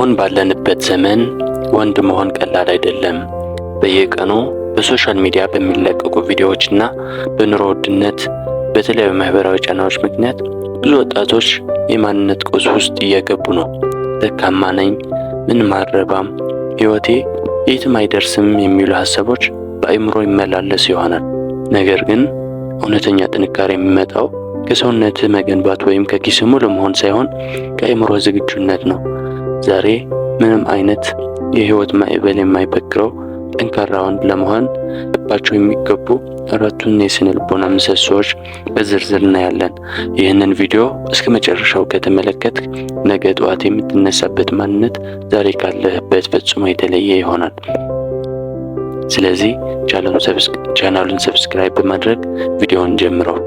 አሁን ባለንበት ዘመን ወንድ መሆን ቀላል አይደለም። በየቀኑ በሶሻል ሚዲያ በሚለቀቁ ቪዲዮዎችና በኑሮ ውድነት በተለያዩ ማህበራዊ ጫናዎች ምክንያት ብዙ ወጣቶች የማንነት ቀውስ ውስጥ እየገቡ ነው። ደካማ ነኝ፣ ምንም አልረባም፣ ህይወቴ የትም አይደርስም የሚሉ ሀሳቦች በአእምሮ ይመላለሱ ይሆናል። ነገር ግን እውነተኛ ጥንካሬ የሚመጣው ከሰውነት መገንባት ወይም ከኪስ ሙሉ መሆን ሳይሆን ከአእምሮ ዝግጁነት ነው። ዛሬ ምንም አይነት የህይወት ማዕበል የማይበግረው ጠንካራ ወንድ ለመሆን ልባቸው የሚገቡ አራቱን የስነ ልቦና ምሰሶዎች በዝርዝር እናያለን። ይህንን ቪዲዮ እስከ መጨረሻው ከተመለከት ነገ ጠዋት የምትነሳበት ማንነት ዛሬ ካለህበት ፈጽሞ የተለየ ይሆናል። ስለዚህ ቻናሉን ሰብስክራይብ በማድረግ ቪዲዮውን ጀምረው።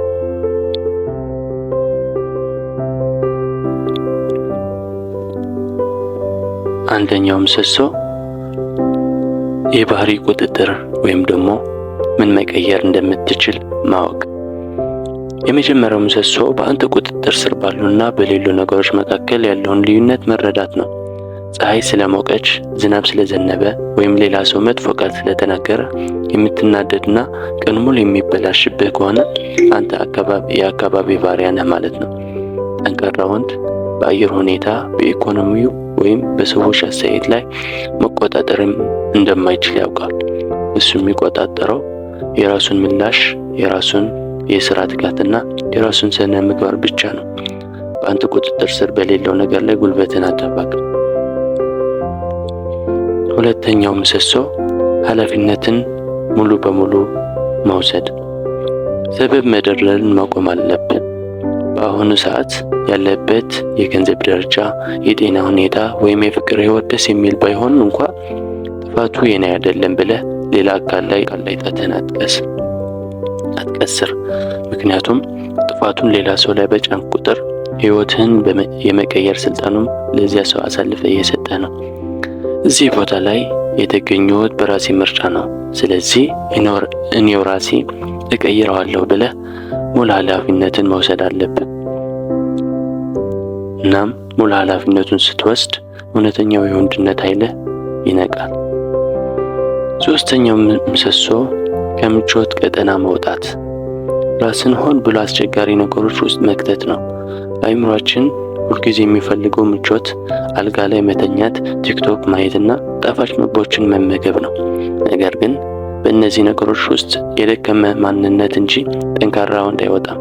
አንደኛው ምሰሶ የባህሪ ቁጥጥር ወይም ደግሞ ምን መቀየር እንደምትችል ማወቅ። የመጀመሪያው ምሰሶ በአንተ ቁጥጥር ስር ባሉና በሌሉ ነገሮች መካከል ያለውን ልዩነት መረዳት ነው። ፀሐይ ስለሞቀች፣ ዝናብ ስለዘነበ ወይም ሌላ ሰው መጥፎ ቃል ስለተናገረ የምትናደድና ቀን ሙሉ የሚበላሽብህ ከሆነ አንተ የአካባቢ ባሪያ ነህ ማለት ነው። ጠንካራ ወንድ በአየር ሁኔታ፣ በኢኮኖሚው ወይም በሰዎች አስተያየት ላይ መቆጣጠርም እንደማይችል ያውቃል። እሱ የሚቆጣጠረው የራሱን ምላሽ፣ የራሱን የስራ ትጋትና የራሱን ስነ ምግባር ብቻ ነው። በአንተ ቁጥጥር ስር በሌለው ነገር ላይ ጉልበትን አታባክ። ሁለተኛው ምሰሶ ኃላፊነትን ሙሉ በሙሉ መውሰድ። ሰበብ መደረርን ማቆም አለብን። በአሁኑ ሰዓት ያለበት የገንዘብ ደረጃ፣ የጤና ሁኔታ ወይም የፍቅር ህይወት ደስ የሚል ባይሆን እንኳ ጥፋቱ የኔ አይደለም ብለህ ሌላ አካል ላይ ጣትህን አትቀስር። ምክንያቱም ጥፋቱን ሌላ ሰው ላይ በጫንክ ቁጥር ህይወትህን የመቀየር ስልጣኑም ለዚያ ሰው አሳልፈ እየሰጠ ነው። እዚህ ቦታ ላይ የተገኘሁት በራሴ ምርጫ ነው፣ ስለዚህ እኔው ራሴ እቀይረዋለሁ ብለህ ሙሉ ኃላፊነትን መውሰድ አለብን። እናም ሙሉ ኃላፊነቱን ስትወስድ እውነተኛው የወንድነት ኃይልህ ይነቃል። ሶስተኛው ምሰሶ ከምቾት ቀጠና መውጣት። ራስን ሆን ብሎ አስቸጋሪ ነገሮች ውስጥ መክተት ነው። አእምሯችን ሁልጊዜ የሚፈልገው ምቾት፣ አልጋ ላይ መተኛት፣ ቲክቶክ ማየትና ጣፋጭ ምግቦችን መመገብ ነው። ነገር ግን በእነዚህ ነገሮች ውስጥ የደከመ ማንነት እንጂ ጠንካራ ወንድ አይወጣም።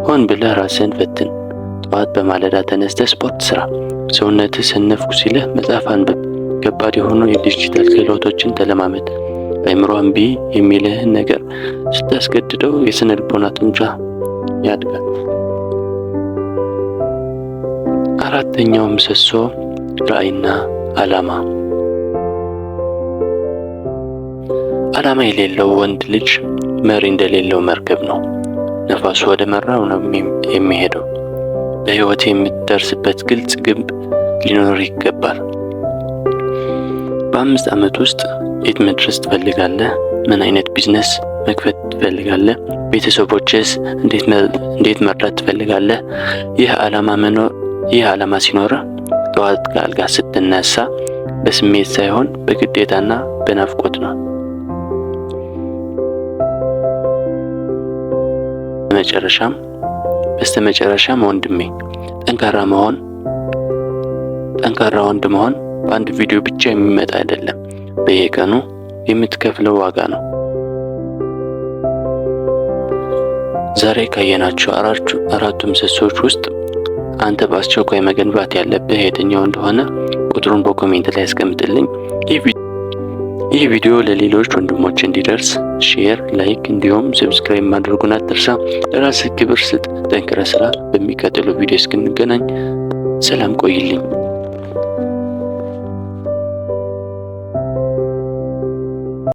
ሆን ብለህ ራስህን ፈትን። ጠዋት በማለዳ ተነስተህ ስፖርት ስራ። ሰውነትህ ሰነፍኩ ሲልህ መጽሐፍ አንብብ። ከባድ የሆኑ የዲጂታል ክህሎቶችን ተለማመድ። አእምሮ እምቢ የሚልህን ነገር ስታስገድደው የስነ ልቦና ጡንቻ ያድጋል። አራተኛው ምሰሶ ራዕይና ዓላማ። ዓላማ የሌለው ወንድ ልጅ መሪ እንደሌለው መርከብ ነው። ነፋሱ ወደ መራው ነው የሚሄደው። በህይወት የምትደርስበት ግልጽ ግብ ሊኖር ይገባል። በ5 ዓመት ውስጥ የት መድረስ ትፈልጋለህ? ምን አይነት ቢዝነስ መክፈት ትፈልጋለህ? ቤተሰቦችስ እንዴት መርዳት ትፈልጋለህ? ይህ ዓላማ ሲኖርህ ጠዋት ከአልጋ ስትነሳ በስሜት ሳይሆን በግዴታና በናፍቆት ነው። በስተመጨረሻም ወንድሜ ጠንካራ ወንድ መሆን በአንድ ቪዲዮ ብቻ የሚመጣ አይደለም፣ በየቀኑ የምትከፍለው ዋጋ ነው። ዛሬ ካየናቸው አራቱ ምሰሶች ውስጥ አንተ በአስቸኳይ መገንባት ያለብህ የትኛው እንደሆነ ቁጥሩን በኮሜንት ላይ አስቀምጥልኝ። ይህ ቪዲዮ ለሌሎች ወንድሞች እንዲደርስ ሼር፣ ላይክ እንዲሁም ሰብስክራይብ ማድረጉን አትርሳ። ለራስህ ክብር ስጥ፣ ጠንክረህ ስራ። በሚቀጥለው ቪዲዮ እስክንገናኝ ሰላም ቆይልኝ።